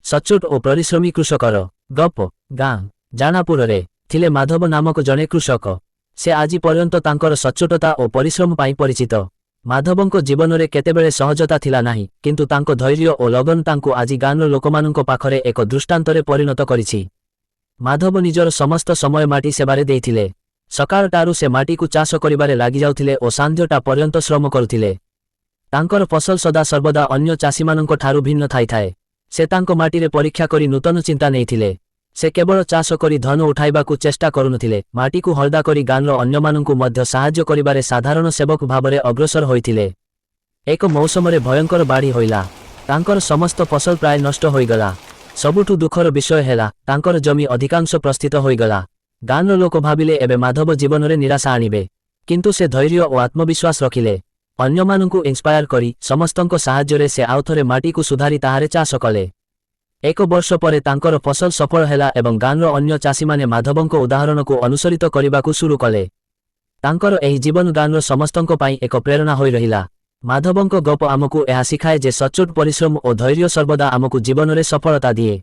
सच्चोट ओ परिश्रमी कृषकर गप गाँ जानापुरे थिले माधव नामक जने कृषक। से आजि पर्यंत तांकर सच्चोटता ओ परिश्रम पाई परिचित। माधवंको जीवनरे केतेबेले सहजता थिला नाही, किंतु तांको धैर्य ओ लगन तांको आजि गाँर लोकमानंको पाखरे एक दृष्टांतरे परिणत करिछि। माधव निजर समस्त समय माटी सेवारे देइथिले। सकाळटारू से माटी को चाष करिबारे लागि जाउथिले ओ सांध्यटा पर्यंत श्रम करुथिले। तांकर फसल सदा सर्वदा अन्य चाषीमानंको ठारू भिन्न थाइथाए। से तांको माटीरे परीक्षा करी नूतन चिंता नेइथिले। से केवल चाष करी धन उठाइबाकू चेष्टा करुनथिले, माटी को हलदा करी गाँर अन्यमानंकू मध्य साहाय्य करिबारे साधारण सेवक भावरे अग्रसर होइथिले। एक मौसमरे भयंकर बाढ़ी होइला। तांकर समस्त फसल प्राय नष्ट होइगला। सबुठु दुखर विषय हेला, तांकर जमी अधिकांश प्रस्थित होइगला। गाँर लोक भाविले एबे माधव जीवनरे निराशा आनिबे, किंतु से धैर्य और आत्मविश्वास रखिले। अन्यमानंकू इंस्पायर करी समस्तंको साहाय्यरे से आउथरे माटी को सुधारी ताहारे चाष कले। एक वर्ष परे तांकर फसल सफल हेला एवं गाँर अन्य चाषी माने माधवंको उदाहरण को अनुसरित करिबाकू शुरू कले। तांकर एही जीवन गाँर समस्तंको पाई एक प्रेरणा होई रहिला। माधवंको गप आमकू एहा शिखाए जे सच्चोट परिश्रम और धैर्य सर्वदा आमकू जीवनरे सफलता दिए।